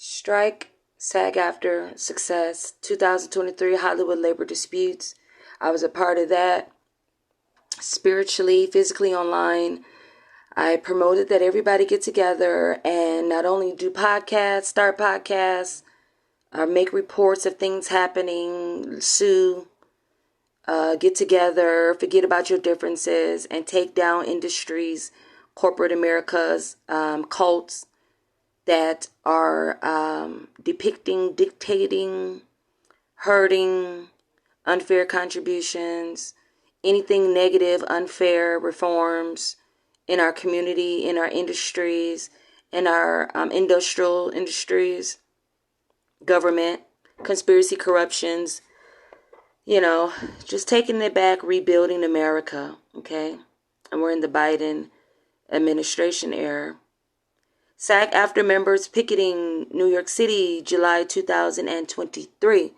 Strike, SAG-AFTRA, success, 2023 Hollywood labor disputes. I was a part of that. Spiritually, physically online. I promoted that everybody get together and not only do podcasts, start podcasts, make reports of things happening, sue, get together, forget about your differences, and take down industries, corporate America's cults that are depicting, dictating, hurting, unfair contributions, anything negative, unfair reforms in our community, in our industries, in our industrial industries, government, conspiracy, corruptions, just taking it back, rebuilding America, okay? And we're in the Biden administration era. SAG-AFTRA members picketing New York City, July 2023.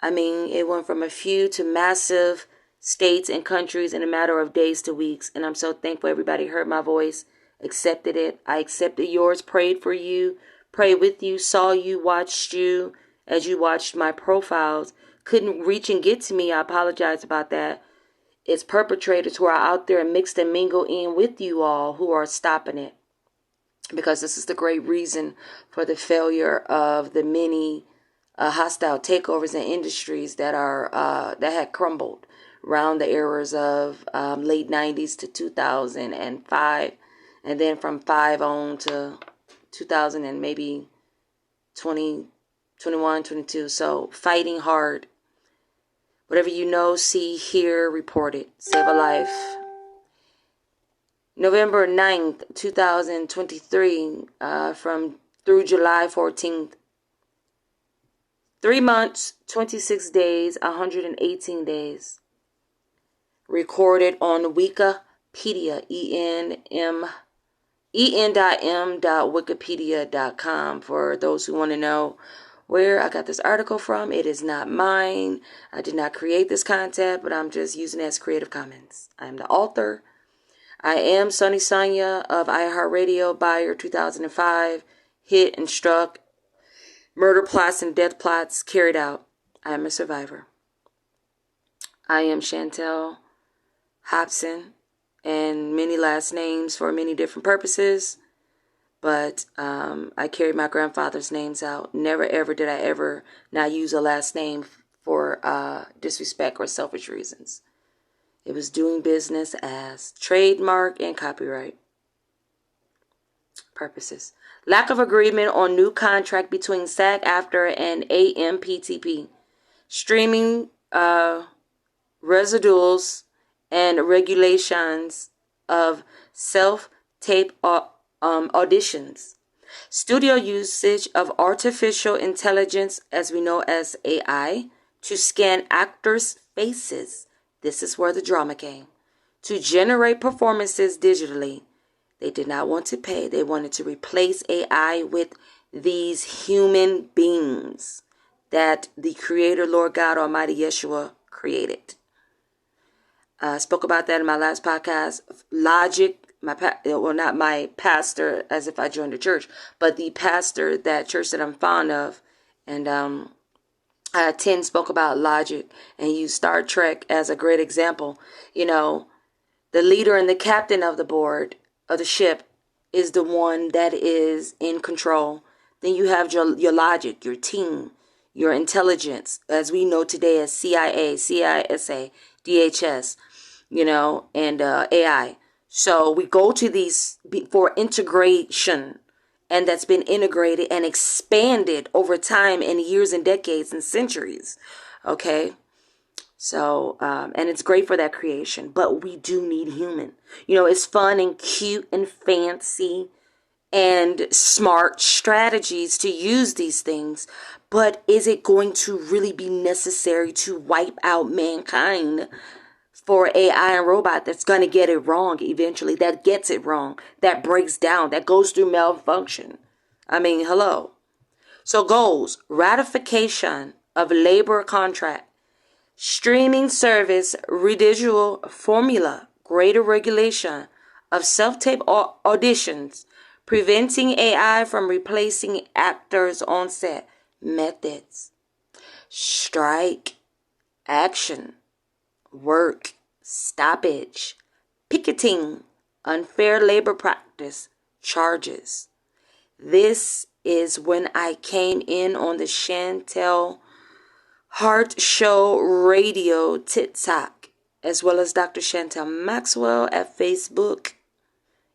It went from a few to massive states and countries in a matter of days to weeks. And I'm so thankful everybody heard my voice, accepted it. I accepted yours, prayed for you, prayed with you, saw you, watched you as you watched my profiles. Couldn't reach and get to me. I apologize about that. It's perpetrators who are out there and mixed and mingle in with you all who are stopping it. Because this is the great reason for the failure of the many hostile takeovers in industries that had crumbled around the eras of late 90s to 2005, and then from 5 on to 2000 and maybe 20, 21, 22. So fighting hard. Whatever you know, see, hear, report it. Save a life. November 9th, 2023, through July 14th. 3 months, 26 days, 118 days. Recorded on Wikipedia, en.m.wikipedia.com, for those who want to know where I got this article from. It is not mine. I did not create this content, but I'm just using it as Creative Commons. I am the author. I am Sunny Sonia of iHeartRadio, Buyer 2005, hit and struck, murder plots and death plots carried out. I am a survivor. I am Chantel Hobson, and many last names for many different purposes, but I carried my grandfather's names out. Never ever did I ever not use a last name for disrespect or selfish reasons. It was doing business as trademark and copyright purposes. Lack of agreement on new contract between SAG-AFTRA and AMPTP. Streaming residuals and regulations of self-tape auditions. Studio usage of artificial intelligence, as we know as AI, to scan actors' faces. This is where the drama came. To generate performances digitally. They did not want to pay. They wanted to replace AI with these human beings that the Creator, Lord God Almighty Yeshua, created. I spoke about that in my last podcast. Logic, not my pastor, as if I joined the church, but the pastor, that church that I'm fond of, and I attend, spoke about Logic and used Star Trek as a great example. The leader and the captain of the board of the ship is the one that is in control. Then you have your logic, your team, your intelligence, as we know today as CIA, CISA, DHS, and AI. So we go to these for integration, and that's been integrated and expanded over time and years and decades and centuries. Okay. So, and it's great for that creation, but we do need human. It's fun and cute and fancy and smart strategies to use these things, but is it going to really be necessary to wipe out mankind for AI and robot that's going to get it wrong eventually, that gets it wrong, that breaks down, that goes through malfunction? Hello. So goals: ratification of labor contract, streaming service residual formula, greater regulation of self-tape auditions, Preventing AI from replacing actors on set. Methods. Strike. Action. Work. Stoppage. Picketing. Unfair labor practice. Charges. This is when I came in on the Chantel Heart Show Radio TikTok, as well as Dr. Chantel Maxwell at Facebook,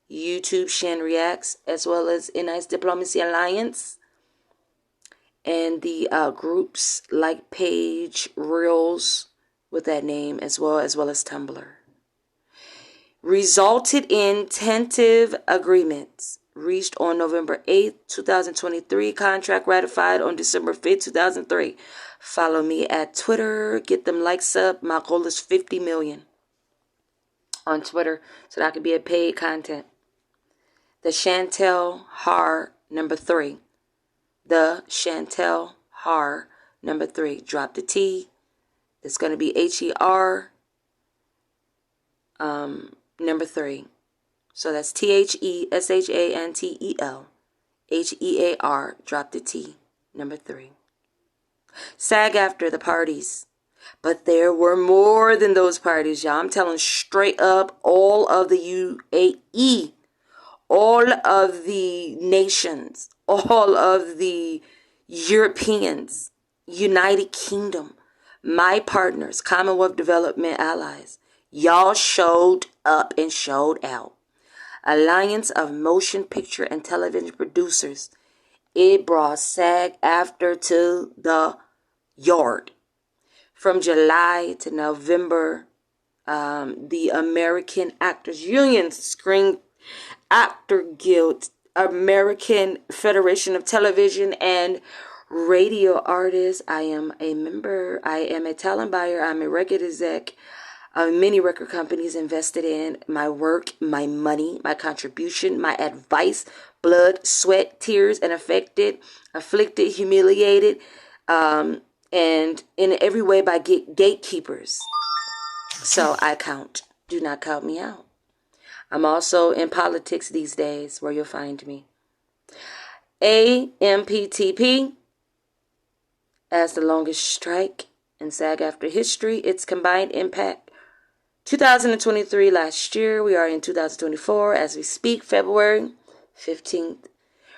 YouTube Shan Reacts, as well as ENISED Diplomacy Alliance, and the groups like Page Reels with that name, as well as Tumblr. Resulted in tentative agreements reached on November 8th, 2023. Contract ratified on December 5th, 2003. Follow me at Twitter. Get them likes up. My goal is 50 million on Twitter so that I can be a paid content. The Chantel Har number 3. The Chantel Har number 3. Drop the T. It's going to be HER number 3. So that's THESHANTEL HEAR. Drop the T. Number 3. SAG-AFTRA the parties. But there were more than those parties, y'all. I'm telling straight up, all of the UAE, all of the nations, all of the Europeans, United Kingdom, my partners, Commonwealth Development Allies, y'all showed up and showed out. Alliance of Motion Picture and Television Producers. It brought SAG-AFTRA to the yard. From July to November, the American Actors Union, Screen Actor Guild, American Federation of Television and Radio Artists. I am a member. I am a talent buyer. I'm a record exec. Many record companies invested in my work, my money, my contribution, my advice, blood, sweat, tears, and afflicted, humiliated, and in every way by gatekeepers. So I count. Do not count me out. I'm also in politics these days, where you'll find me. AMPTP, as the longest strike in SAG-AFTRA history, its combined impact. 2023 last year, we are in 2024 as we speak, February 15th,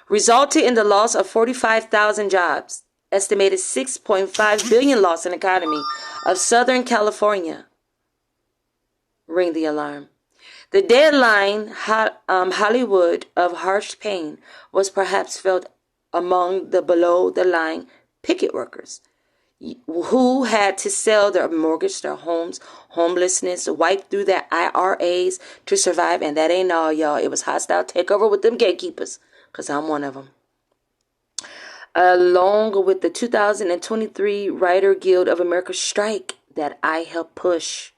resulted in the loss of 45,000 jobs, estimated 6.5 billion loss in economy of Southern California. Ring the alarm. The deadline, Hollywood of harsh pain, was perhaps felt among the below-the-line picket workers, who had to sell their mortgage, their homes, homelessness, wipe through their IRAs to survive. And that ain't all, y'all. It was hostile takeover with them gatekeepers, because I'm one of them. Along with the 2023 Writer Guild of America strike that I helped push,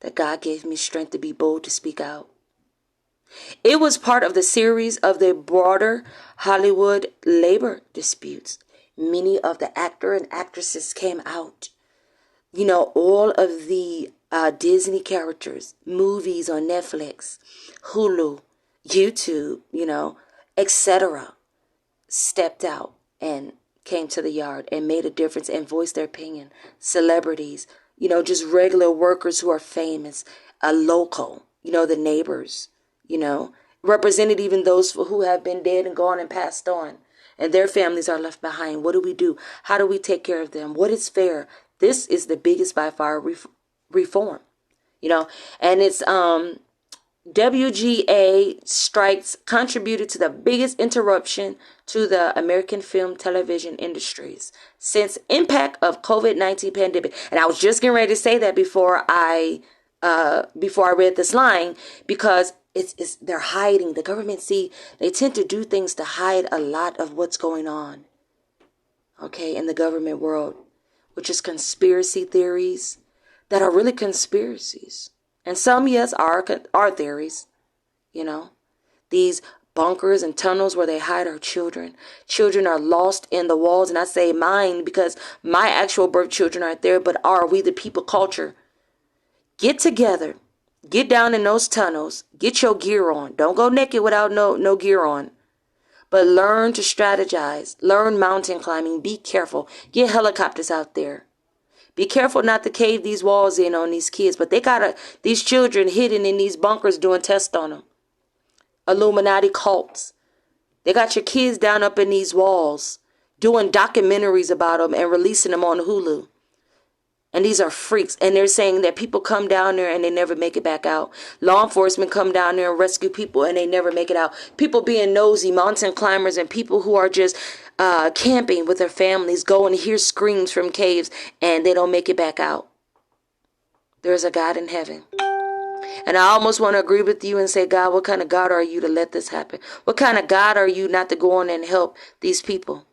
that God gave me strength to be bold to speak out. It was part of the series of the broader Hollywood labor disputes. Many of the actor and actresses came out. You know, all of the Disney characters, movies on Netflix, Hulu, YouTube, etc., stepped out and came to the yard and made a difference and voiced their opinion. Celebrities, just regular workers who are famous, local, the neighbors, represented even those who have been dead and gone and passed on. And their families are left behind. What do we do? How do we take care of them? What is fair? This is the biggest by far reform, and it's WGA strikes contributed to the biggest interruption to the American film television industries since impact of COVID-19 pandemic. And I was just getting ready to say that before I read this line, because they're hiding. The government, they tend to do things to hide a lot of what's going on, in the government world, which is conspiracy theories that are really conspiracies. And some, yes, are theories, these bunkers and tunnels where they hide our children. Children are lost in the walls. And I say mine because my actual birth children aren't there, but are we the people culture? Get together. Get down in those tunnels. Get your gear on. Don't go naked without no gear on. But learn to strategize. Learn mountain climbing. Be careful. Get helicopters out there. Be careful not to cave these walls in on these kids. But they got these children hidden in these bunkers doing tests on them. Illuminati cults. They got your kids down up in these walls doing documentaries about them and releasing them on Hulu. And these are freaks. And they're saying that people come down there and they never make it back out. Law enforcement come down there and rescue people and they never make it out. People being nosy, mountain climbers, and people who are just camping with their families go and hear screams from caves and they don't make it back out. There's a God in heaven. And I almost want to agree with you and say, God, what kind of God are you to let this happen? What kind of God are you not to go on and help these people?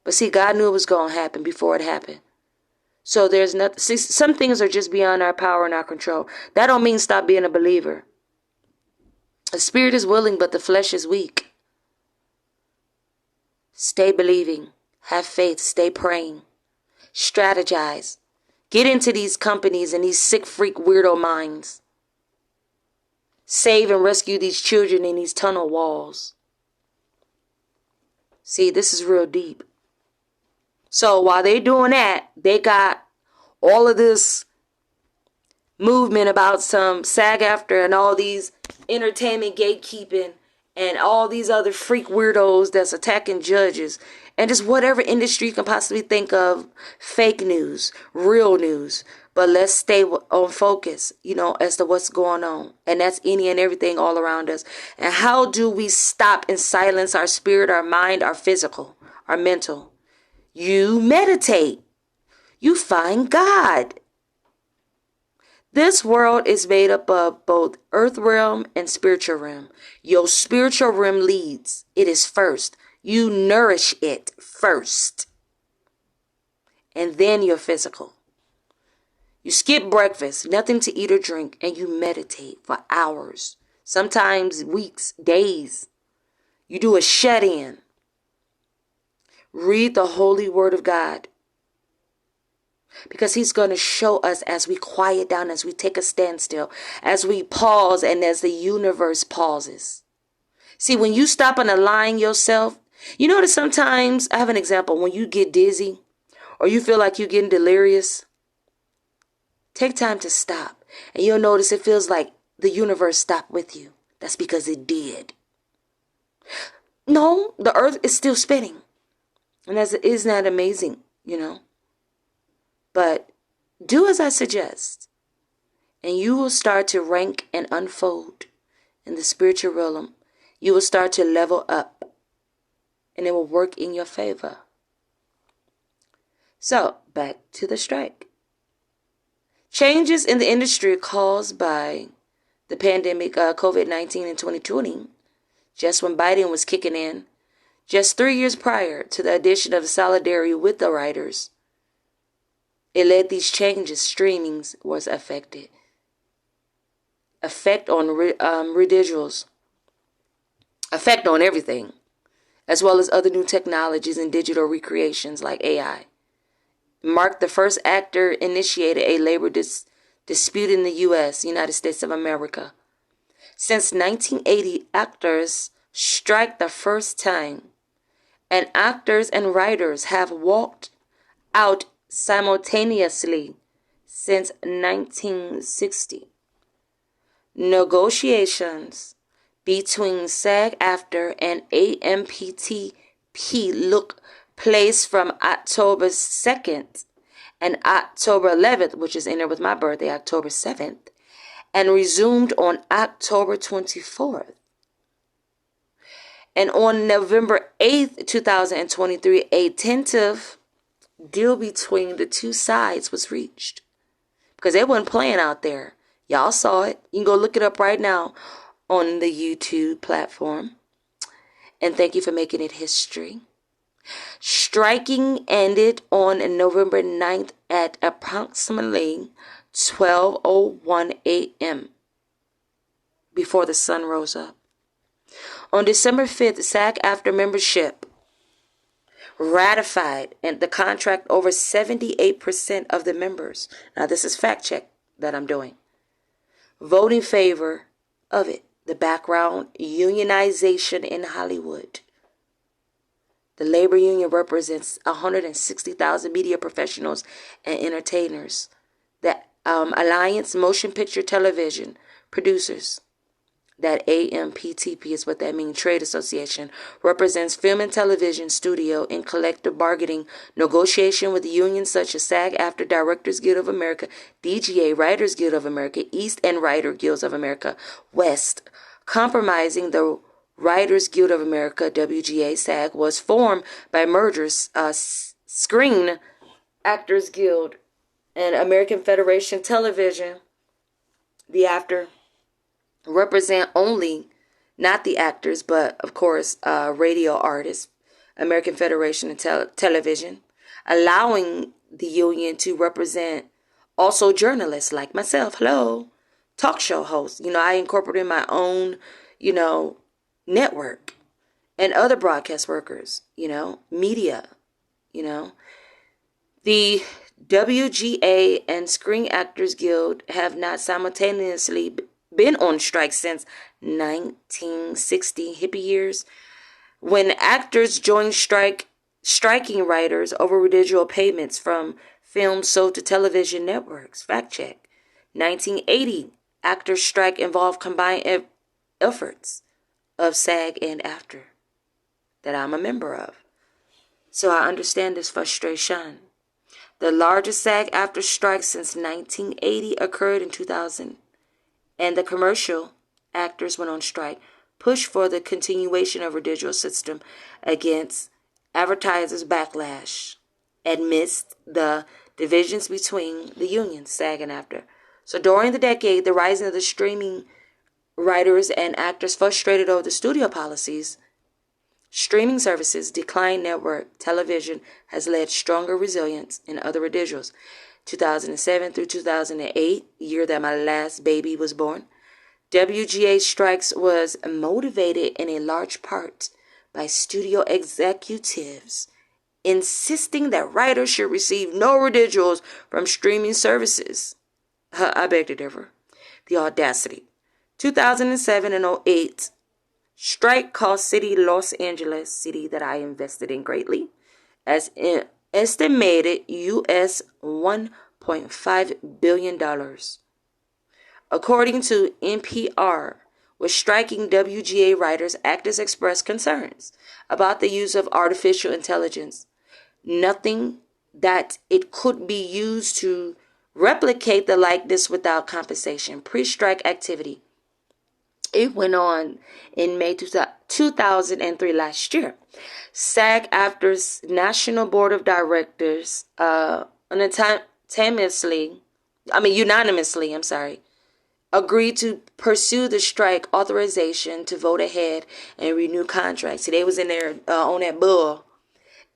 But see, God knew it was going to happen before it happened. So there's nothing. See, some things are just beyond our power and our control. That don't mean stop being a believer. The spirit is willing, but the flesh is weak. Stay believing. Have faith. Stay praying. Strategize. Get into these companies and these sick freak weirdo minds. Save and rescue these children in these tunnel walls. See, this is real deep. So while they're doing that, they got all of this movement about some SAG-AFTRA and all these entertainment gatekeeping and all these other freak weirdos that's attacking judges and just whatever industry you can possibly think of. Fake news, real news. But let's stay on focus, as to what's going on. And that's any and everything all around us. And how do we stop and silence our spirit, our mind, our physical, our mental? You meditate. You find God. This world is made up of both earth realm and spiritual realm. Your spiritual realm leads. It is first. You nourish it first. And then your physical. You skip breakfast, nothing to eat or drink, and you meditate for hours. Sometimes weeks, days. You do a shut-in. Read the holy word of God. Because he's going to show us as we quiet down, as we take a standstill, as we pause, and as the universe pauses. See, when you stop and align yourself, you notice sometimes, I have an example, when you get dizzy or you feel like you're getting delirious, take time to stop. And you'll notice it feels like the universe stopped with you. That's because it did. No, the earth is still spinning. And isn't that amazing, But do as I suggest, and you will start to rank and unfold in the spiritual realm. You will start to level up, and it will work in your favor. So, back to the strike. Changes in the industry caused by the pandemic, COVID-19 in 2020, just when Biden was kicking in, just 3 years prior to the addition of solidarity with the writers, it led these changes. Streamings was affected. Effect on residuals. Effect on everything, as well as other new technologies and digital recreations like AI. Marked the first actor initiated a labor dispute in the U.S., United States of America. Since 1980, actors strike the first time. And actors and writers have walked out simultaneously since 1960. Negotiations between SAG-AFTRA and AMPTP took place from October 2nd and October 11th, which is in there with my birthday, October 7th, and resumed on October 24th. And on November 8th, 2023, a tentative deal between the two sides was reached. Because they weren't playing out there. Y'all saw it. You can go look it up right now on the YouTube platform. And thank you for making it history. Striking ended on November 9th at approximately 12:01 a.m. before the sun rose up. On December 5th, SAG-AFTRA membership ratified and the contract over 78% of the members. Now, this is fact check that I'm doing. vote in favor of it. The background, unionization in Hollywood. The labor union represents 160,000 media professionals and entertainers. The Alliance Motion Picture Television Producers, that AMPTP is what that means, trade association, represents film and television studio in collective bargaining negotiation with unions such as SAG-AFTRA, Directors Guild of America, DGA, Writers Guild of America, East, and Writer Guilds of America, West. Compromising the Writers Guild of America, WGA, SAG, was formed by mergers, Screen Actors Guild and American Federation Television. The after represent only, not the actors, but of course, radio artists, American Federation of Television, allowing the union to represent also journalists like myself, hello, talk show hosts. I incorporated my own, network, and other broadcast workers, media, The WGA and Screen Actors Guild have not simultaneously been on strike since 1960 hippie years, when actors joined striking writers over residual payments from films sold to television networks. Fact check. 1980 actors strike involved combined efforts of SAG and AFTRA that I'm a member of. So I understand this frustration. The largest SAG-AFTRA strike since 1980 occurred in 2000. And the commercial actors went on strike, pushed for the continuation of residual system against advertisers' backlash amidst the divisions between the unions, SAG and AFTRA. So during the decade, the rising of the streaming writers and actors frustrated over the studio policies, streaming services, declined network television has led stronger resilience in other residuals. 2007 through 2008, year that my last baby was born, WGA strikes was motivated in a large part by studio executives insisting that writers should receive no residuals from streaming services. I beg to differ. The audacity. 2007 and 2008, strike cost city Los Angeles, city that I invested in greatly, as estimated US $1.5 billion. According to NPR, with striking WGA writers, actors expressed concerns about the use of artificial intelligence. Nothing that it could be used to replicate the likeness without compensation. Pre-strike activity. It went on in May 2003 last year. SAG-AFTRA's National Board of Directors unanimously, agreed to pursue the strike authorization to vote ahead and renew contracts. See, they was in there on that bull.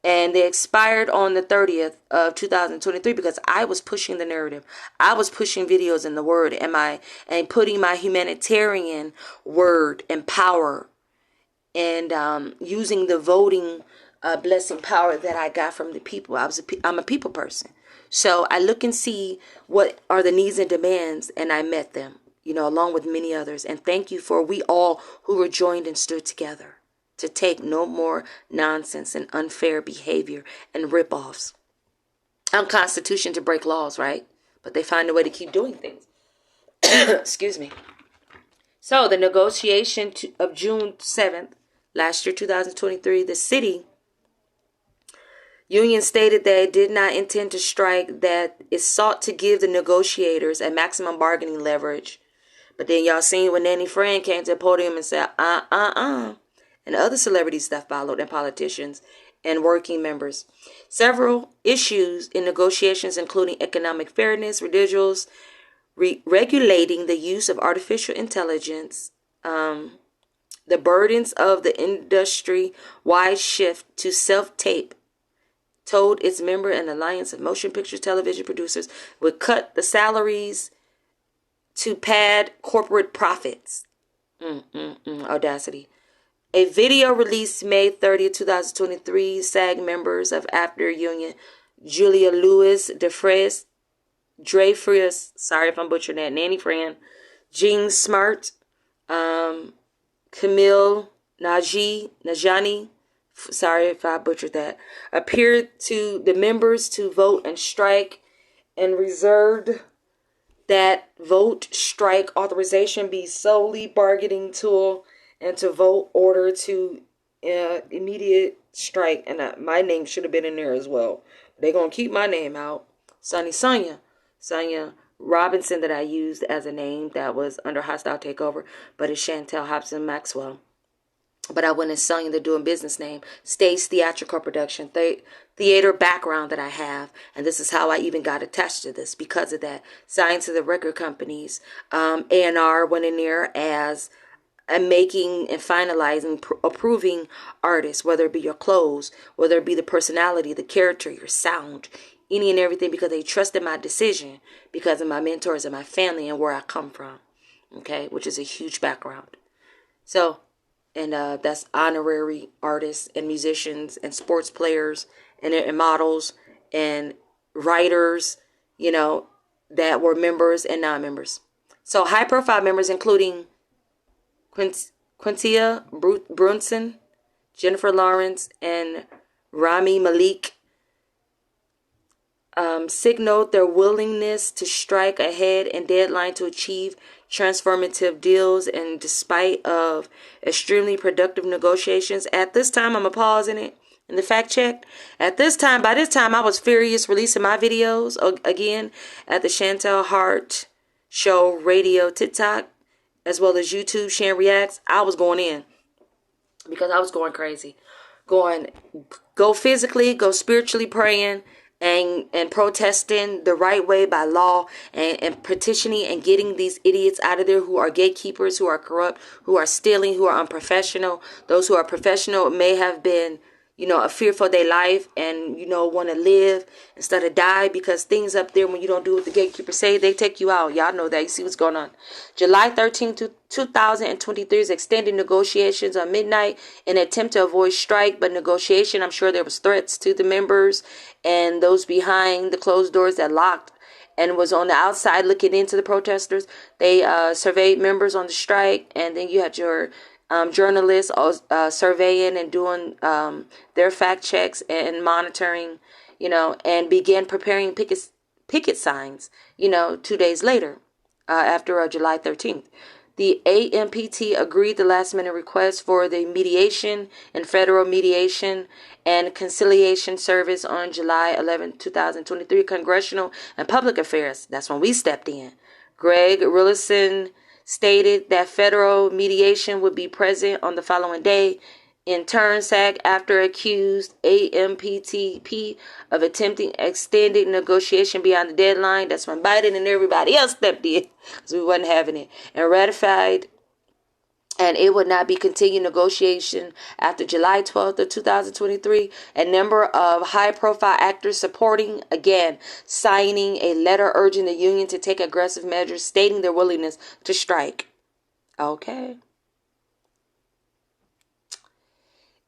And they expired on the 30th of 2023 because I was pushing the narrative. I was pushing videos in the word and putting my humanitarian word and power and using the voting blessing power that I got from the people. I'm a people person. So I look and see what are the needs and demands, and I met them, along with many others. And thank you for we all who were joined and stood together to take no more nonsense and unfair behavior and rip-offs. Unconstitutional to break laws, right? But they find a way to keep doing things. Excuse me. So the negotiation of June 7th, last year, 2023, the city union stated that it did not intend to strike, that it sought to give the negotiators a maximum bargaining leverage. But then y'all seen when Nanny Fran came to the podium and said, and other celebrities that followed, and politicians and working members. Several issues in negotiations, including economic fairness, residuals, regulating the use of artificial intelligence, the burdens of the industry-wide shift to self-tape, told its member and Alliance of Motion Picture Television Producers would cut the salaries to pad corporate profits. Audacity. A video released May 30th, 2023, SAG members of AFTRA Union, Julia Louis Dreyfus, sorry if I'm butchering that, Nanny Fran, Jean Smart, Camille Najani, sorry if I butchered that, appeared to the members to vote and strike, and reserved that vote strike authorization be solely bargaining tool, and to vote order to immediate strike. And my name should have been in there as well. They're going to keep my name out. Sonia Robinson, that I used as a name that was under hostile takeover, but it's Chantel Hobson Maxwell. But I went and Sonia, the doing business name, Stays Theatrical Production, theater background that I have. And this is how I even got attached to this, because of that. Signed to the record companies. A&R went in there as making and finalizing, approving artists, whether it be your clothes, whether it be the personality, the character, your sound, any and everything, because they trusted my decision because of my mentors and my family and where I come from. Okay, which is a huge background. So, and that's honorary artists and musicians and sports players and models and writers, you know, that were members and non-members. So high-profile members including Quintia Brunson, Jennifer Lawrence, and Rami Malek signaled their willingness to strike ahead and deadline to achieve transformative deals, and despite of extremely productive negotiations. At this time, I'm going to pause in it in the fact check. By this time, I was furious releasing my videos again at the Chantel Heart Show Radio TikTok, as well as YouTube, Shan Reacts. I was going in because I was going crazy. Go physically, go spiritually praying, and protesting the right way by law, and petitioning and getting these idiots out of there who are gatekeepers, who are corrupt, who are stealing, who are unprofessional. Those who are professional may have been, you know, a fear for their life and, you know, want to live instead of die, because things up there, when you don't do what the gatekeepers say, they take you out. Y'all know that. You see what's going on. July 13th, 2023 is extended negotiations on midnight in an attempt to avoid strike, but negotiation, I'm sure there was threats to the members and those behind the closed doors that locked and was on the outside looking into the protesters. They surveyed members on the strike, and then you had your journalists surveying and doing their fact checks and monitoring, you know, and began preparing picket signs, you know, 2 days later, after July 13th. The AMPT agreed the last-minute request for the mediation and federal mediation and conciliation service on July 11, 2023, Congressional and Public Affairs. That's when we stepped in. Greg Rillison stated that federal mediation would be present on the following day. In turn, SAG-AFTRA accused AMPTP of attempting extended negotiation beyond the deadline. That's when Biden and everybody else stepped in, because we wasn't having it, and ratified, and it would not be continued negotiation after July 12th of 2023. A number of high-profile actors supporting, again, signing a letter urging the union to take aggressive measures, stating their willingness to strike. Okay.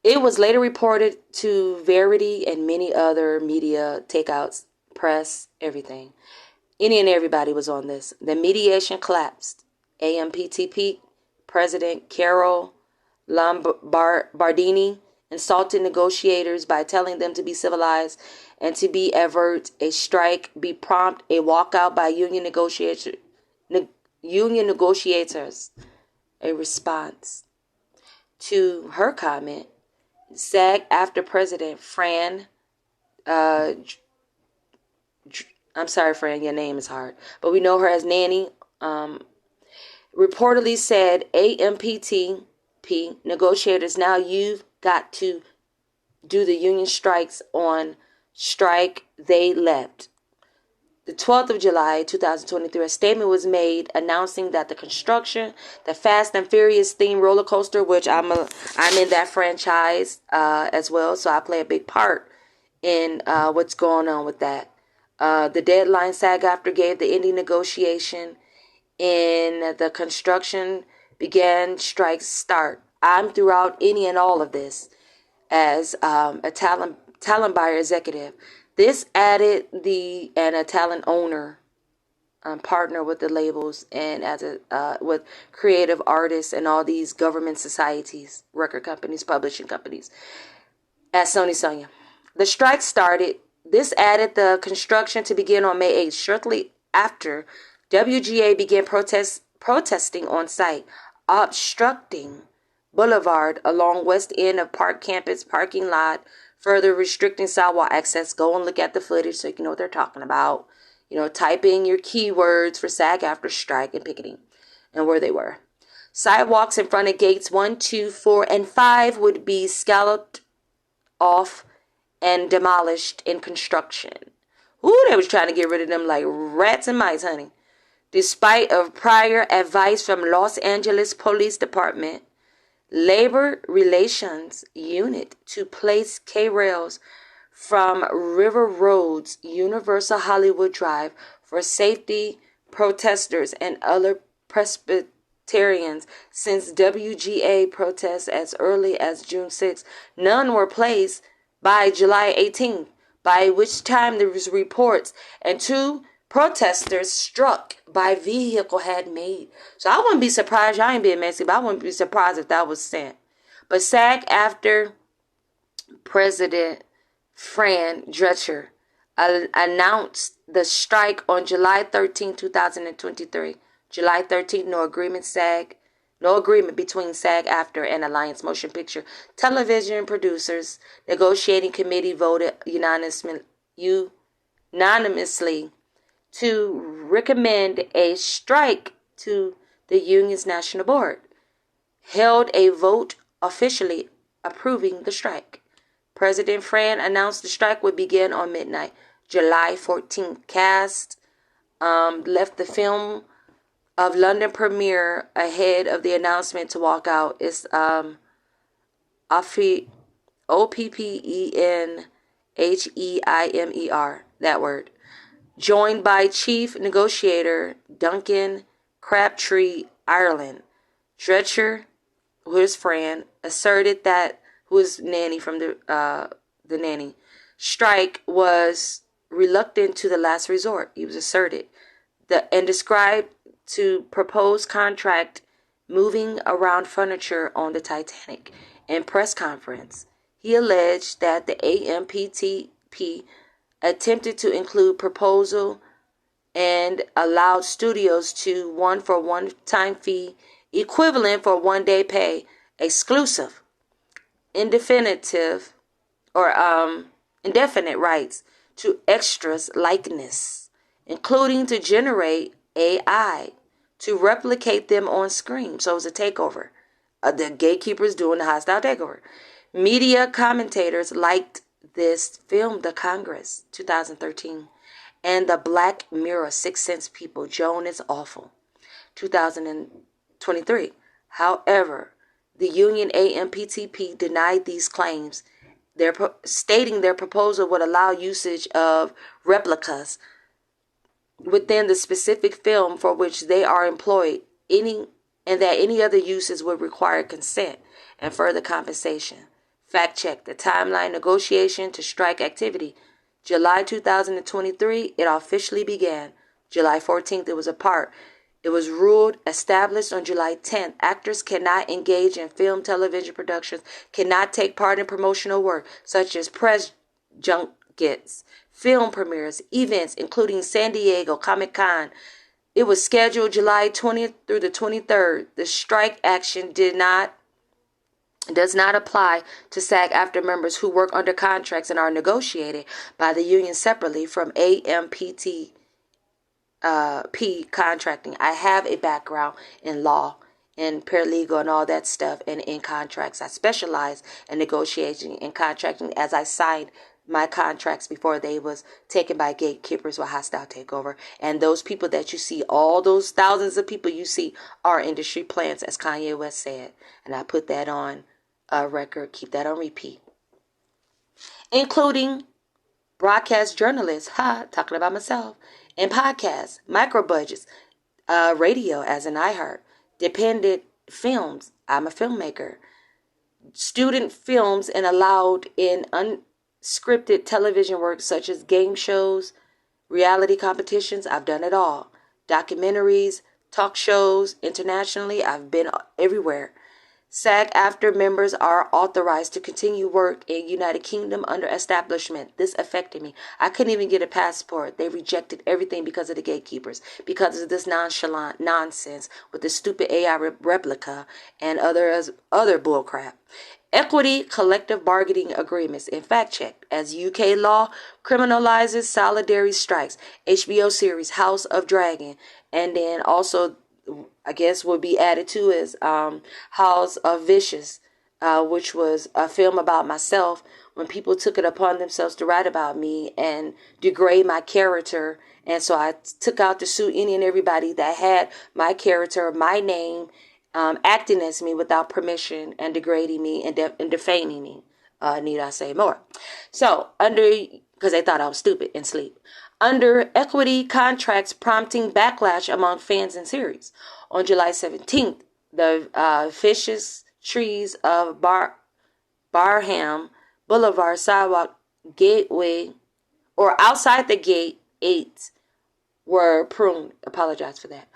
It was later reported to Verity and many other media, takeouts, press, everything. Any and everybody was on this. The mediation collapsed. AMPTP President Carol Lombardini insulted negotiators by telling them to be civilized and to be avert a strike, be prompt, a walkout by union negotiators. A response to her comment, SAG-AFTRA President Fran, I'm sorry, Fran, your name is hard, but we know her as Nanny, reportedly said, AMPTP negotiators, now you've got to do the union strikes on strike they left. The 12th of July, 2023, a statement was made announcing that the construction, the Fast and Furious theme roller coaster, which I'm in that franchise as well, so I play a big part in what's going on with that. The deadline SAG-AFTRA gave the ending negotiation in the construction began, strikes start. I'm throughout any and all of this as a talent buyer executive. This added a talent owner, partner with the labels and as with creative artists and all these government societies, record companies, publishing companies at Sony Sonia. The strike started. This added the construction to begin on May 8th, shortly after WGA began protesting on site, obstructing Boulevard along west end of Park Campus parking lot, further restricting sidewalk access. Go and look at the footage so you can know what they're talking about. Type in your keywords for SAG-AFTRA strike and picketing and where they were. Sidewalks in front of gates 1, 2, 4, and 5 would be scalloped off and demolished in construction. Ooh, they was trying to get rid of them like rats and mice, honey. Despite of prior advice from Los Angeles Police Department, Labor Relations Unit to place K-Rails from River Road's Universal Hollywood Drive for safety, protesters and other Presbyterians since WGA protests as early as June 6. None were placed by July 18th, by which time there was reports and 2 protesters struck by vehicle had made. So I wouldn't be surprised. I ain't being messy, but I wouldn't be surprised if that was sent. But SAG-AFTRA President Fran Drescher announced the strike on July 13, 2023. July 13th, no agreement between SAG-AFTRA and Alliance Motion Picture Television Producers Negotiating Committee voted unanimously to recommend a strike to the union's national board, held a vote officially approving the strike. President Fran announced the strike would begin on midnight, July 14th. Cast left the film of London premiere ahead of the announcement to walk out. It's Oppenheimer, that word. Joined by Chief Negotiator Duncan Crabtree, Ireland. Drescher, who is Fran, asserted that, who is Nanny from the Nanny, strike was reluctant to the last resort. He was asserted and described to propose contract moving around furniture on the Titanic. In press conference, he alleged that the AMPTP attempted to include proposal and allowed studios to one-time fee equivalent for one-day pay, exclusive, indefinite rights to extras likeness, including to generate AI to replicate them on screen. So it was a takeover. The gatekeepers doing the hostile takeover. Media commentators liked this film, The Congress, 2013, and The Black Mirror, 6 Sense People, Joan is Awful, 2023. However, the union AMPTP denied these claims, stating their proposal would allow usage of replicas within the specific film for which they are employed, and that any other uses would require consent and further compensation. Fact check. The timeline negotiation to strike activity. July 2023, it officially began. July 14th, it was ruled established on July 10th. Actors cannot engage in film, television productions, cannot take part in promotional work, such as press junkets, film premieres, events, including San Diego Comic-Con. It was scheduled July 20th through the 23rd. The strike action does not apply to SAG-AFTRA members who work under contracts and are negotiated by the union separately from AMPTP contracting. I have a background in law and paralegal and all that stuff and in contracts. I specialize in negotiating and contracting as I signed my contracts before they was taken by gatekeepers with hostile takeover. And those people that you see, all those thousands of people you see, are industry plants, as Kanye West said. And I put that on record, keep that on repeat. Including broadcast journalists, talking about myself, and podcasts, micro budgets, radio as an iHeart, dependent films, I'm a filmmaker, student films, and allowed in unscripted television work such as game shows, reality competitions. I've done it all. documentaries, talk shows, internationally. I've been everywhere. SAG-AFTRA members are authorized to continue work in United Kingdom under establishment. This affected me. I couldn't even get a passport. They rejected everything because of the gatekeepers, because of this nonchalant nonsense with the stupid AI replica and other bullcrap. Equity collective bargaining agreements. In fact check, as UK law criminalizes solidarity strikes. HBO series House of Dragon, and then also I guess would be added to is House of Vicious, which was a film about myself when people took it upon themselves to write about me and degrade my character. And so I took out to sue any and everybody that had my character, my name, acting as me without permission and degrading me and defaming me. Need I say more? So because they thought I was stupid in sleep. Under equity contracts prompting backlash among fans and series. On July 17th, the fishes trees of Barham Boulevard sidewalk gateway or outside the gate 8 were pruned. Apologize for that.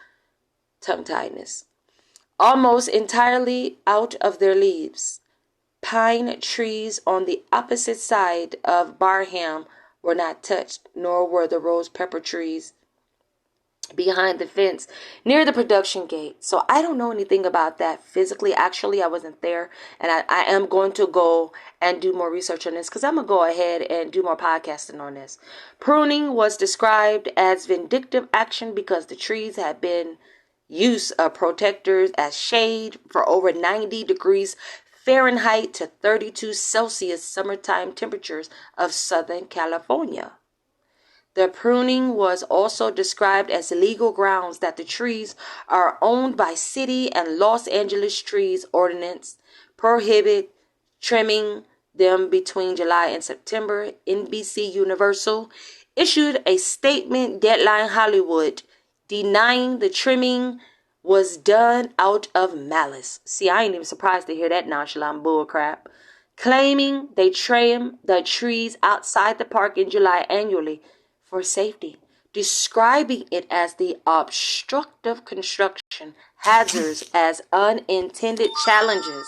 Tongue tiedness. Almost entirely out of their leaves. Pine trees on the opposite side of Barham were not touched, nor were the rose pepper trees behind the fence near the production gate. So I don't know anything about that physically. Actually, I wasn't there, and I am going to go and do more research on this because I'm going to go ahead and do more podcasting on this. Pruning was described as vindictive action because the trees had been use of protectors as shade for over 90 degrees Fahrenheit to 32 Celsius summertime temperatures of Southern California. The pruning was also described as legal grounds that the trees are owned by city and Los Angeles trees ordinance prohibit trimming them between July and September. NBC Universal issued a statement deadline Hollywood denying the trimming was done out of malice. See, I ain't even surprised to hear that nonchalant bullcrap. Claiming they trim the trees outside the park in July annually for safety. Describing it as the obstructive construction hazards as unintended challenges.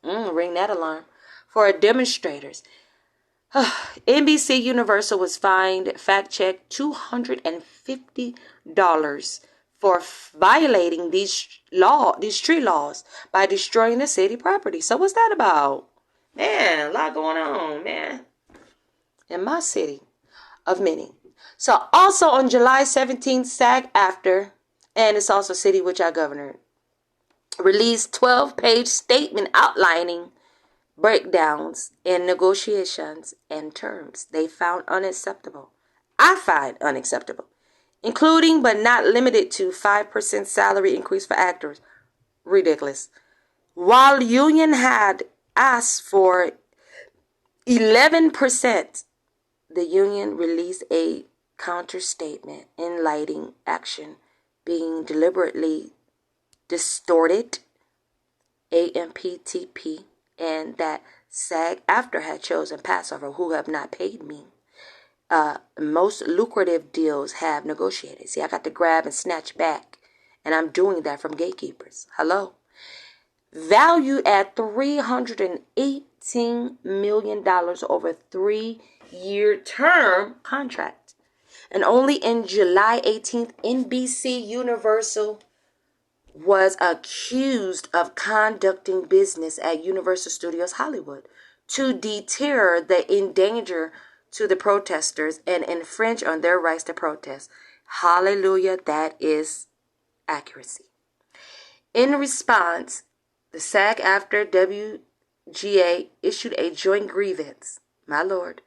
Ring that alarm. For demonstrators. NBC Universal was fined, fact check, $250 for violating these tree laws by destroying the city property. So what's that about? Man, a lot going on, man. In my city of many. So also on July 17th, SAG-AFTRA, and it's also city which I governor, released 12-page statement outlining breakdowns in negotiations and terms they found unacceptable. I find unacceptable. Including but not limited to 5% salary increase for actors. Ridiculous. While union had asked for 11%, the union released a counter statement enlightening action being deliberately distorted, AMPTP, and that SAG-AFTRA had chosen Passover who have not paid me. Most lucrative deals have negotiated. See, I got to grab and snatch back, and I'm doing that from gatekeepers. Hello. Valued at $318 million over a 3-year term contract. And only in July 18th, NBC Universal was accused of conducting business at Universal Studios Hollywood to deter the endanger to the protesters and infringe on their rights to protest. Hallelujah, that is accuracy. In response, the SAG-AFTRA WGA issued a joint grievance, my lord,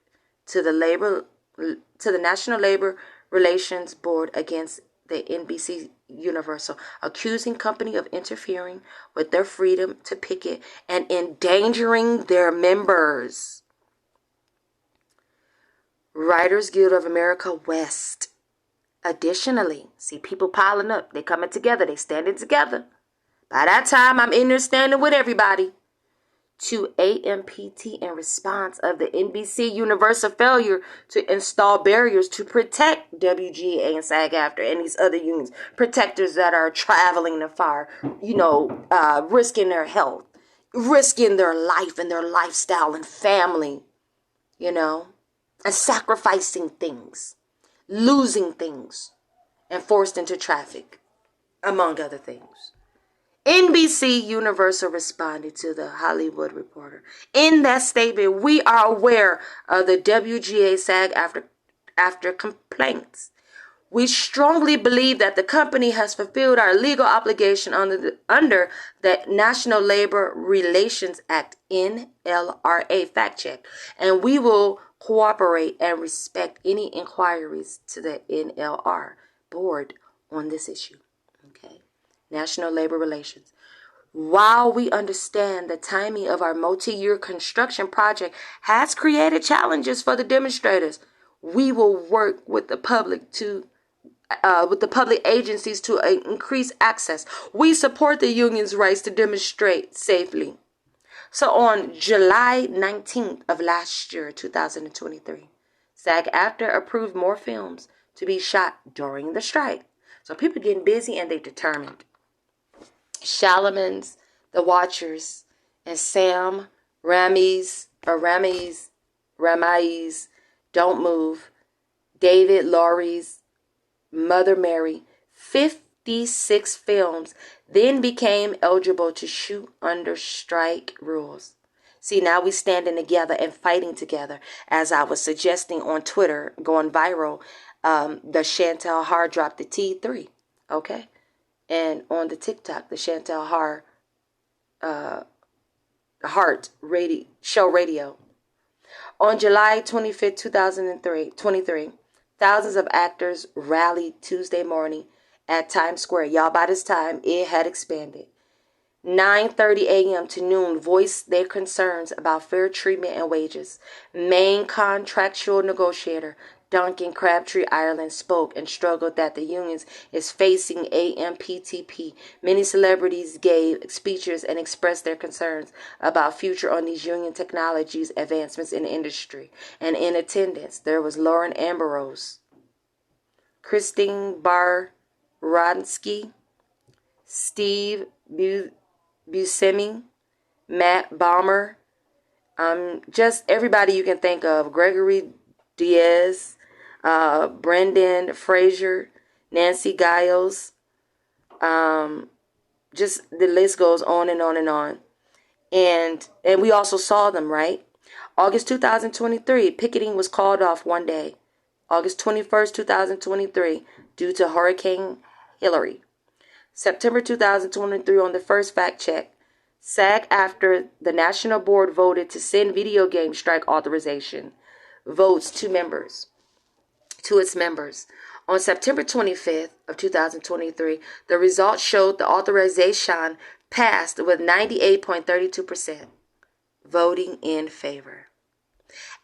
to the National Labor Relations Board against the NBC Universal, accusing company of interfering with their freedom to picket and endangering their members. Writers Guild of America West. Additionally, see people piling up. They coming together. They standing together. By that time, I'm in there standing with everybody. to AMPT in response of the NBC Universal failure to install barriers to protect WGA and SAG-AFTRA and these other unions, protectors that are traveling afar, risking their health, risking their life and their lifestyle and family, and sacrificing things, losing things, and forced into traffic, among other things. NBC Universal responded to the Hollywood Reporter. In that statement, we are aware of the WGA SAG-AFTRA complaints. We strongly believe that the company has fulfilled our legal obligation under the National Labor Relations Act, NLRA fact check, and we will cooperate and respect any inquiries to the NLR board on this issue. Okay. National Labor Relations. While we understand the timing of our multi-year construction project has created challenges for the demonstrators, we will work with the public agencies to increase access. We support the union's rights to demonstrate safely. So on July 19th of last year, 2023, SAG-AFTRA approved more films to be shot during the strike. So people getting busy and they're determined. Shalaman's The Watchers and Sam Ramey's Don't Move, David Laurie's Mother Mary, 56 films then became eligible to shoot under strike rules. See, now we standing together and fighting together. As I was suggesting on Twitter, going viral, the Chantel Heart dropped the T3, okay? And on the TikTok, the Chantel Heart Radio. On July 25th, 2023, thousands of actors rallied Tuesday morning at Times Square. Y'all, by this time, it had expanded. 9:30 a.m. to noon voiced their concerns about fair treatment and wages. Main contractual negotiator Duncan Crabtree Ireland spoke and struggled that the unions is facing AMPTP. Many celebrities gave speeches and expressed their concerns about future on these union technologies advancements in the industry. And in attendance, there was Lauren Ambrose, Christine Baranski, Steve Buscemi, Matt Balmer, just everybody you can think of, Gregory Diaz, Brendan Fraser, Nancy Giles, just the list goes on and on and on. And we also saw them, right? August 2023, picketing was called off one day. August 21st, 2023, due to Hurricane Hillary. September 2023, on the first fact check, SAG-AFTRA, the National Board voted to send video game strike authorization votes to its members. On September 25th of 2023, the results showed the authorization passed with 98.32% voting in favor.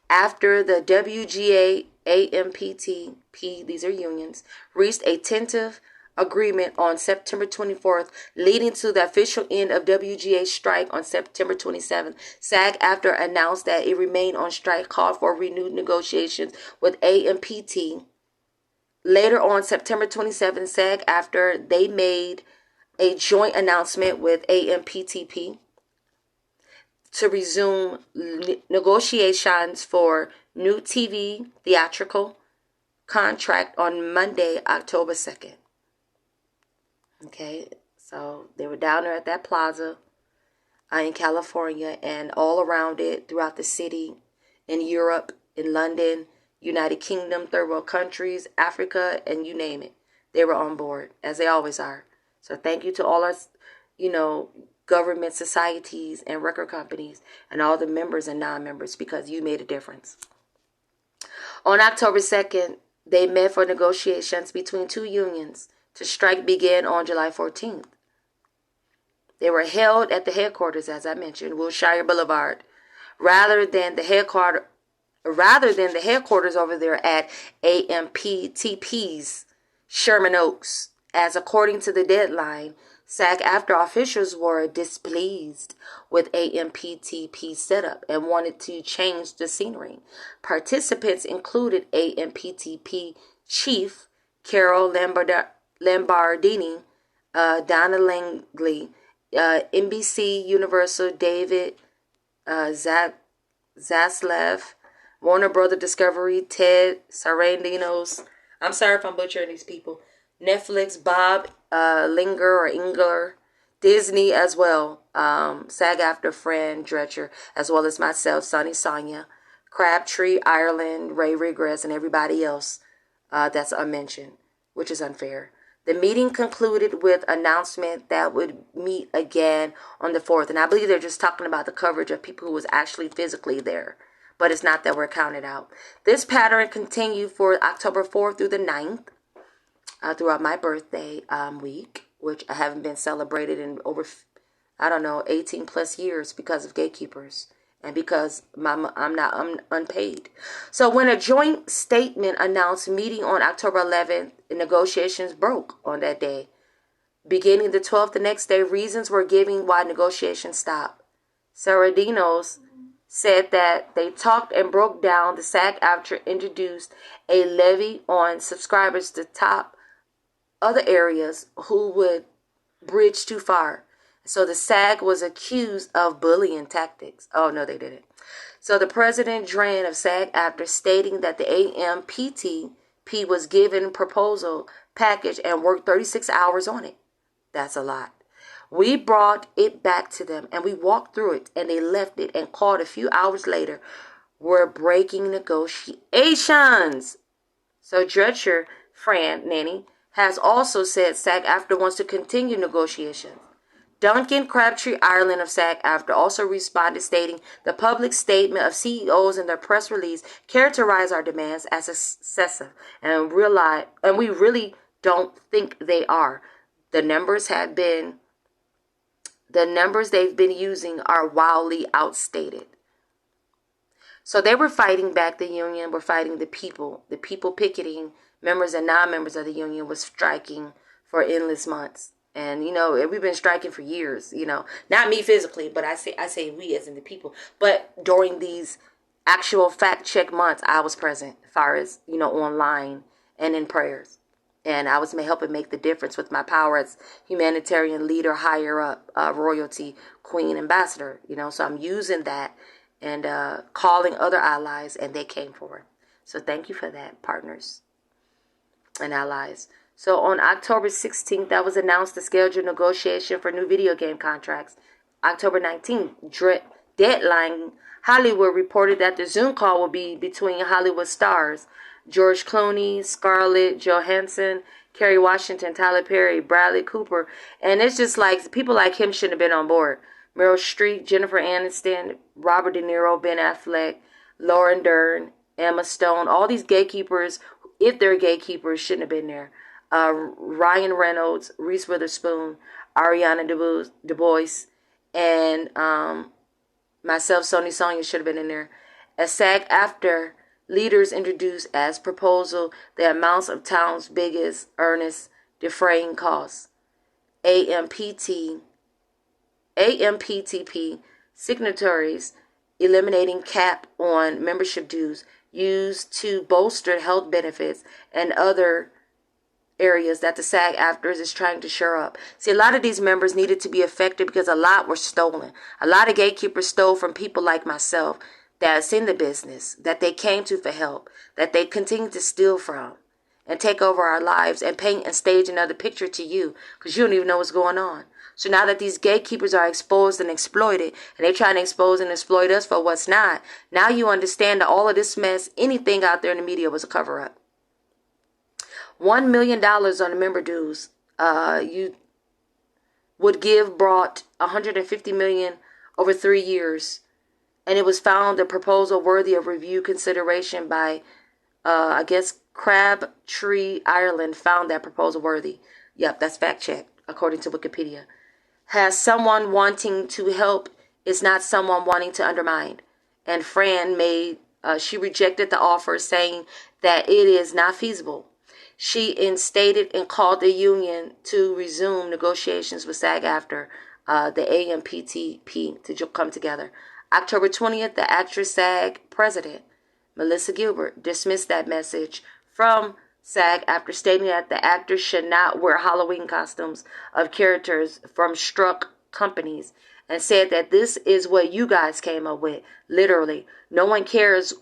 After the WGA, AMPTP, these are unions, reached a tentative agreement on September 24th, leading to the official end of WGA strike on September 27th. SAG-AFTRA announced that it remained on strike, called for renewed negotiations with AMPT. Later on September 27th, SAG-AFTRA, they made a joint announcement with AMPTP to resume negotiations for new TV theatrical contract on Monday, October 2nd. Okay, so they were down there at that plaza in California and all around it throughout the city, in Europe, in London, United Kingdom, third world countries, Africa, and you name it. They were on board, as they always are. So thank you to all our, government societies and record companies and all the members and non-members, because you made a difference. On October 2nd, they met for negotiations between two unions. The strike began on July 14th. They were held at the headquarters, as I mentioned, Wilshire Boulevard, rather than the headquarters over there at AMPTP's Sherman Oaks, as according to the deadline, SAG-AFTRA officials were displeased with AMPTP setup and wanted to change the scenery. Participants included AMPTP chief Carol Lombardini, Donna Langley, NBC Universal David Zaslav, Warner Brother Discovery Ted Sarandinos. I'm sorry if I'm butchering these people. Netflix Bob Ingler, Disney as well, SAG-AFTRA Fran Drescher, as well as myself, Sunny Sonia, Crabtree, Ireland, Ray Regress, and everybody else that's unmentioned, which is unfair. The meeting concluded with announcement that would meet again on the 4th. And I believe they're just talking about the coverage of people who was actually physically there. But it's not that we're counted out. This pattern continued for October 4th through the 9th, throughout my birthday week, which I haven't been celebrated in over, 18 plus years because of gatekeepers. And because I'm unpaid. So when a joint statement announced meeting on October 11th, negotiations broke on that day. Beginning the 12th the next day, reasons were given why negotiations stopped. Saradinos said that they talked and broke down. The SAG-AFTRA introduced a levy on subscribers to top other areas who would bridge too far. So the SAG was accused of bullying tactics. Oh, no, they didn't. So the president Dran of SAG-AFTRA stating that the AMPTP was given proposal package and worked 36 hours on it. That's a lot. We brought it back to them and we walked through it and they left it and called a few hours later. We're breaking negotiations. So Drescher, Fran, Nanny, has also said SAG-AFTRA wants to continue negotiations. Duncan Crabtree, Ireland of SAG-AFTRA also responded stating the public statement of CEOs in their press release characterized our demands as excessive and we really don't think they are. The numbers they've been using are wildly outstated. So they were fighting back. The union were fighting the people. The people picketing, members and non-members of the union was striking for endless months. And, we've been striking for years, not me physically, but I say we as in the people. But during these actual fact check months, I was present as far as, online and in prayers. And I was helping make the difference with my power as humanitarian leader, higher up, royalty, queen, ambassador, So I'm using that and calling other allies, and they came forward. So thank you for that, partners and allies. So on October 16th, that was announced the scheduled negotiation for new video game contracts. October 19th, Deadline Hollywood reported that the Zoom call will be between Hollywood stars George Clooney, Scarlett Johansson, Kerry Washington, Tyler Perry, Bradley Cooper. And it's just like people like him shouldn't have been on board. Meryl Streep, Jennifer Aniston, Robert De Niro, Ben Affleck, Lauren Dern, Emma Stone. All these gatekeepers, if they're gatekeepers, shouldn't have been there. Ryan Reynolds, Reese Witherspoon, Ariana DeBose, and myself, Sony Sonia, should have been in there. As SAG-AFTRA leaders introduced as proposal the amounts of town's biggest earnest defraying costs. AMPTP signatories eliminating cap on membership dues used to bolster health benefits and other areas that the SAG-AFTRA is trying to shore up. See, a lot of these members needed to be affected because a lot were stolen. A lot of gatekeepers stole from people like myself that's in the business, that they came to for help, that they continue to steal from and take over our lives and paint and stage another picture to you because you don't even know what's going on. So now that these gatekeepers are exposed and exploited, and they're trying to expose and exploit us for what's not, now you understand that all of this mess, anything out there in the media was a cover-up. $1 million on the member dues you would give brought $150 million over 3 years. And it was found a proposal worthy of review consideration by, Crabtree, Ireland found that proposal worthy. Yep, that's fact check, according to Wikipedia. Has someone wanting to help is not someone wanting to undermine. And Fran she rejected the offer, saying that it is not feasible. She instated and called the union to resume negotiations with SAG-AFTRA, the AMPTP, to come together. October 20th, the actress SAG president, Melissa Gilbert, dismissed that message from SAG after stating that the actors should not wear Halloween costumes of characters from struck companies, and said that this is what you guys came up with. Literally, no one cares.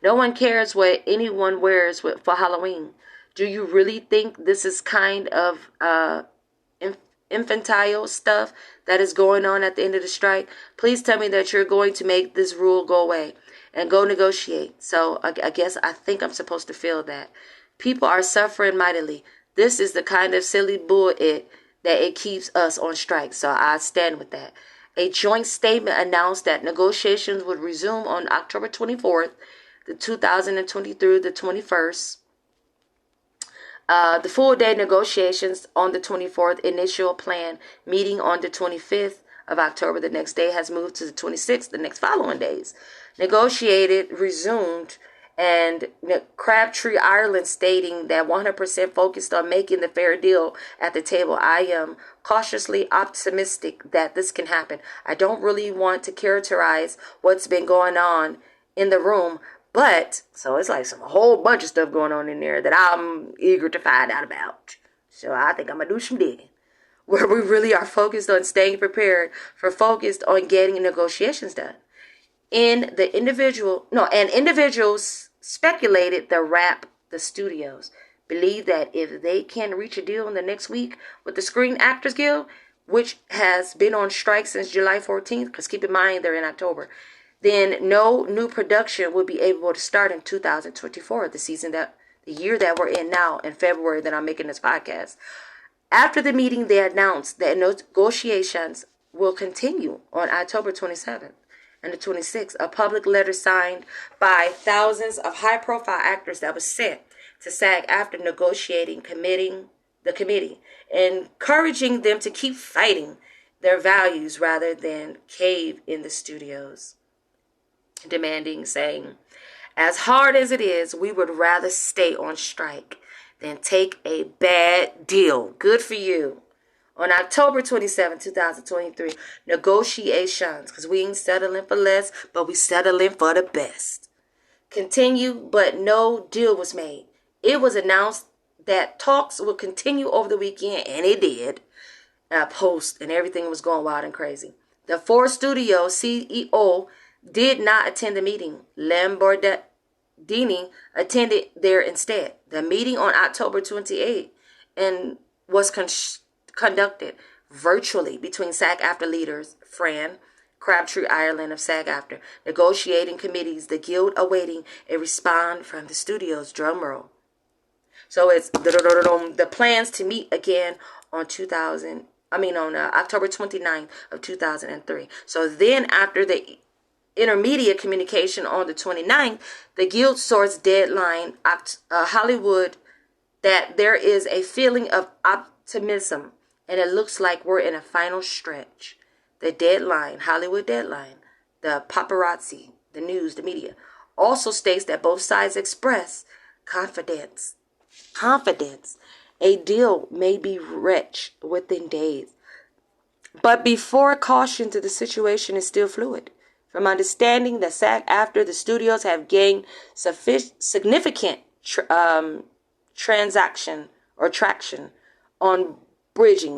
No one cares what anyone wears for Halloween. Do you really think this is kind of infantile stuff that is going on at the end of the strike? Please tell me that you're going to make this rule go away and go negotiate. So I think I'm supposed to feel that. People are suffering mightily. This is the kind of silly bullshit that it keeps us on strike. So I stand with that. A joint statement announced that negotiations would resume on October 24th, the 2020 through the 21st. The full day negotiations on the 24th, initial plan meeting on the 25th of October. The next day has moved to the 26th, the next following days. Negotiated, resumed, and Crabtree, Ireland, stating that 100% focused on making the fair deal at the table. I am cautiously optimistic that this can happen. I don't really want to characterize what's been going on in the room, but, so it's like a whole bunch of stuff going on in there that I'm eager to find out about. So I think I'm going to do some digging. Where we really are focused on staying prepared, focused on getting negotiations done. And individuals speculated the studios believe that if they can reach a deal in the next week with the Screen Actors Guild, which has been on strike since July 14th, because keep in mind they're in October, then no new production will be able to start in 2024, the year that we're in now, in February that I'm making this podcast. After the meeting, they announced that negotiations will continue on October 27th. And the 26th, a public letter signed by thousands of high-profile actors that was sent to SAG after negotiating the committee, encouraging them to keep fighting their values rather than cave in the studios, demanding, saying, as hard as it is, we would rather stay on strike than take a bad deal. Good for you. On October 27, 2023, negotiations, because we ain't settling for less, but we settling for the best, continue, but no deal was made. It was announced that talks would continue over the weekend, and it did. Post and everything was going wild and crazy. The Ford Studio CEO did not attend the meeting. Lamborghini attended there instead. The meeting on October 28 and was conducted virtually between SAG-AFTRA leaders, Fran Crabtree, Ireland of SAG-AFTRA, negotiating committees, the guild awaiting a response from the studios. Drum roll. So it's the plans to meet again on October 29th of 2003. So then after the intermediate communication on the 29th, the guild source deadline Hollywood that there is a feeling of optimism and it looks like we're in a final stretch. The deadline, Hollywood deadline, the paparazzi, the news, the media, also states that both sides express confidence. A deal may be reached within days. But before caution to the situation is still fluid. From understanding that SAG after the studios have gained significant traction on bridging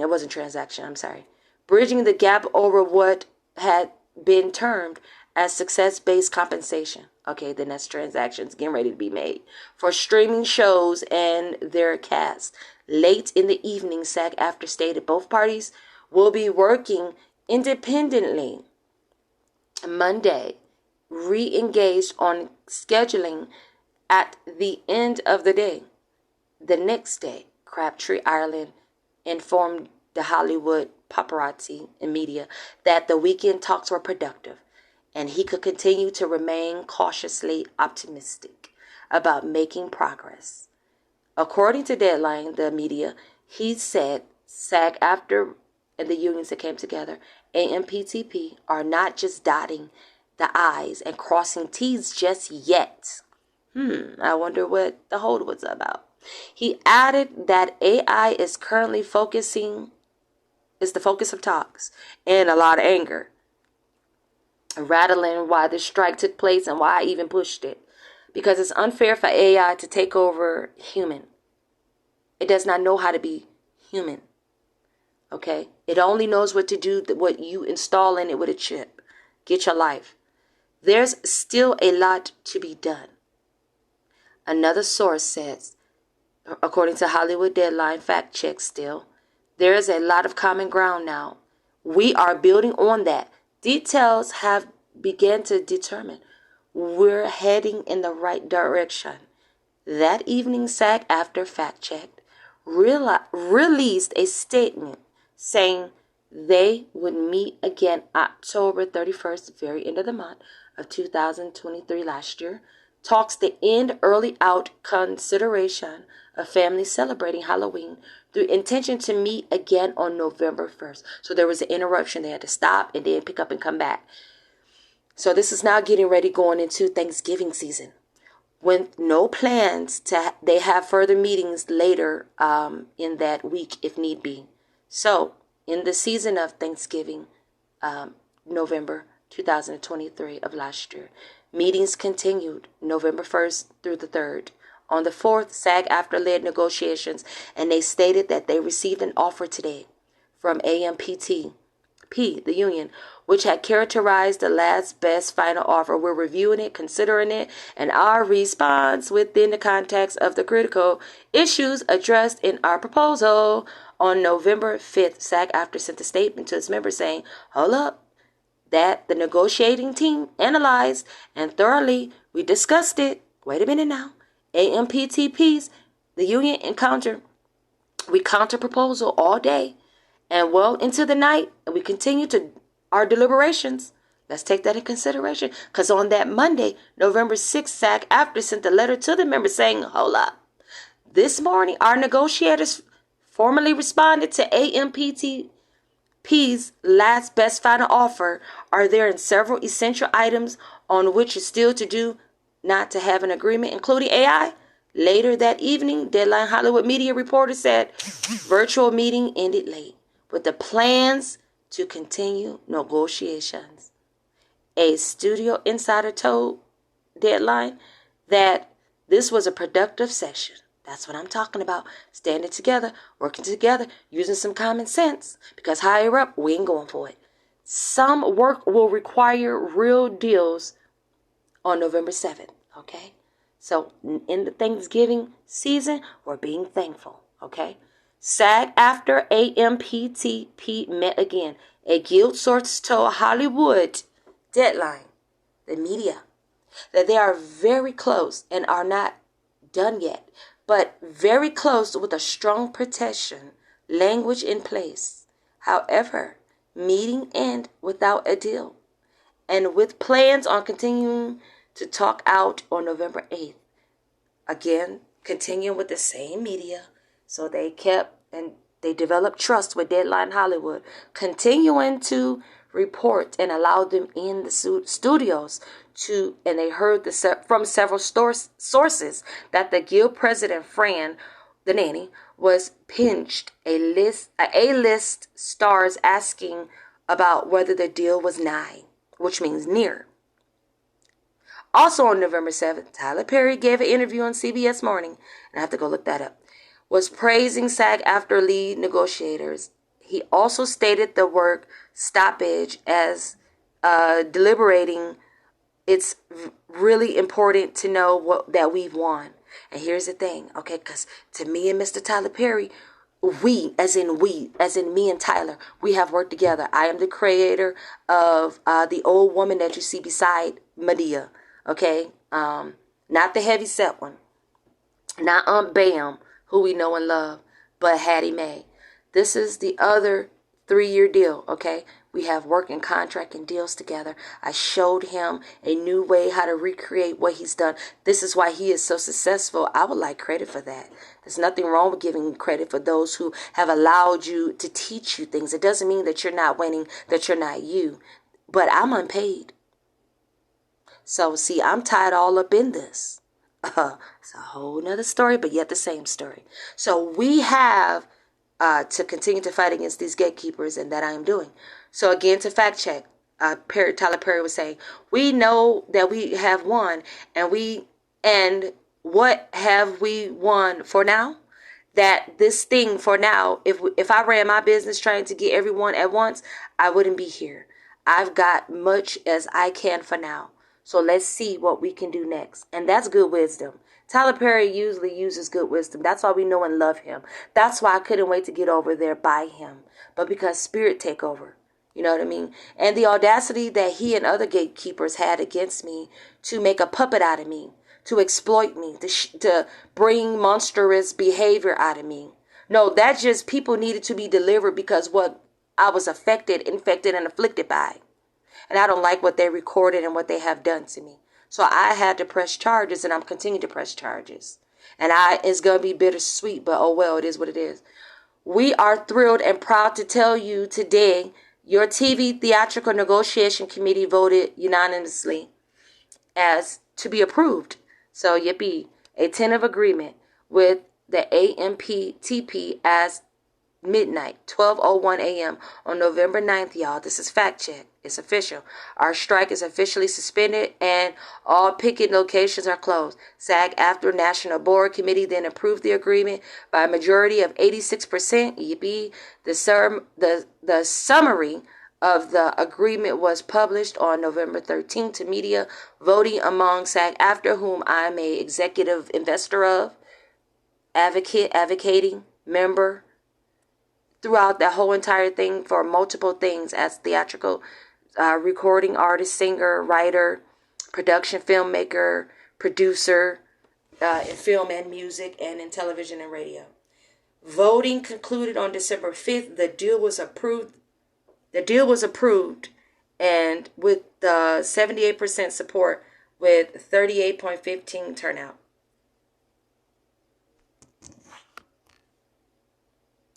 the gap over what had been termed as success-based compensation. Okay, then that's transactions getting ready to be made for streaming shows and their cast. Late in the evening, SAG after stated both parties will be working independently. Monday, re-engaged on scheduling at the end of the day. The next day, Crabtree, Ireland, informed the Hollywood paparazzi and media that the weekend talks were productive and he could continue to remain cautiously optimistic about making progress. According to Deadline, the media, he said SAG after and the unions that came together, AMPTP, are not just dotting the I's and crossing T's just yet. I wonder what the hold was about. He added that AI is currently the focus of talks and a lot of anger, rattling why this strike took place and why I even pushed it. Because it's unfair for AI to take over human. It does not know how to be human. Okay? It only knows what to do, what you install in it with a chip. Get your life. There's still a lot to be done. Another source says, according to Hollywood Deadline fact check still, there is a lot of common ground now. We are building on that. Details have begun to determine we're heading in the right direction. That evening, SAG-AFTRA fact-checked released a statement saying they would meet again October 31st, very end of the month of 2023 last year. Talks to end early out consideration of families celebrating Halloween through intention to meet again on November 1st. So there was an interruption. They had to stop and then pick up and come back. So this is now getting ready going into Thanksgiving season. When no plans they have further meetings later in that week if need be. So in the season of Thanksgiving, November 2023 of last year, meetings continued November 1st through the 3rd. On the 4th, SAG-AFTRA led negotiations, and they stated that they received an offer today from AMPTP, the union, which had characterized the last best final offer. We're reviewing it, considering it, and our response within the context of the critical issues addressed in our proposal. On November 5th, SAG-AFTRA sent a statement to its members saying, hold up, that the negotiating team analyzed and thoroughly we discussed it. Wait a minute now. AMPTP's, the union we counter proposal all day and well into the night, and we continue to our deliberations. Let's take that in consideration, because on that Monday, November 6th, SAG-AFTRA sent a letter to the members saying, hold up, this morning our negotiators formally responded to AMPTP's last best final offer. Are there in several essential items on which is still to do not to have an agreement, including AI? Later that evening, Deadline Hollywood media reporter said virtual meeting ended late with the plans to continue negotiations. A studio insider told Deadline that this was a productive session. That's what I'm talking about. Standing together, working together, using some common sense. Because higher up, we ain't going for it. Some work will require real deals on November 7th, okay? So in the Thanksgiving season, we're being thankful, okay? SAG-AFTRA AMPTP met again. A guild source told Hollywood Deadline, the media, that they are very close and are not done yet, but very close with a strong protection language in place. However, meeting end without a deal, and with plans on continuing to talk out on November 8th. Again, continuing with the same media. So they kept and they developed trust with Deadline Hollywood, continuing to report and allow them in the studios and they heard from several sources that the guild president, Fran, the nanny, was pinched A-list stars asking about whether the deal was nigh, which means near. Also on November 7th, Tyler Perry gave an interview on CBS Morning, and I have to go look that up, was praising SAG-AFTRA lead negotiators. He also stated the work stoppage as deliberating. It's really important to know that we've won. And here's the thing, okay, because to me and Mr. Tyler Perry, we, as in me and Tyler, we have worked together. I am the creator of the old woman that you see beside Medea. Okay, not the heavy set one, not Aunt Bam, who we know and love, but Hattie Mae. This is the other 3-year deal, okay? We have working contract and deals together. I showed him a new way how to recreate what he's done. This is why he is so successful. I would like credit for that. There's nothing wrong with giving credit for those who have allowed you to teach you things. It doesn't mean that you're not winning, that you're not you. But I'm unpaid. So, see, I'm tied all up in this. It's a whole nother story, but yet the same story. So we have to continue to fight against these gatekeepers, and that I am doing. So again, to fact check, Tyler Perry was saying, we know that we have won, and what have we won for now? That this thing for now, if I ran my business trying to get everyone at once, I wouldn't be here. I've got much as I can for now. So let's see what we can do next. And that's good wisdom. Tyler Perry usually uses good wisdom. That's why we know and love him. That's why I couldn't wait to get over there by him. But because spirit take over. You know what I mean? And the audacity that he and other gatekeepers had against me to make a puppet out of me, to exploit me, to bring monstrous behavior out of me. No, that just people needed to be delivered because what I was affected, infected, and afflicted by. And I don't like what they recorded and what they have done to me. So I had to press charges, and I'm continuing to press charges. And it's going to be bittersweet, but oh well, it is what it is. We are thrilled and proud to tell you today, your TV Theatrical Negotiation Committee voted unanimously as to be approved. So yippee, a tentative agreement with the AMPTP as midnight, 12:01 a.m. on November 9th, y'all. This is fact check. It's official. Our strike is officially suspended and all picket locations are closed. SAG-AFTRA National Board Committee then approved the agreement by a majority of 86%. Yippee. The summary of the agreement was published on November 13th to media, voting among SAG-AFTRA, whom I am a executive investor of, advocating member throughout the whole entire thing for multiple things as theatrical recording artist, singer, writer, production, filmmaker, producer in film and music, and in television and radio. Voting concluded on December 5th. The deal was approved. And with 78% support with 38.15 turnout.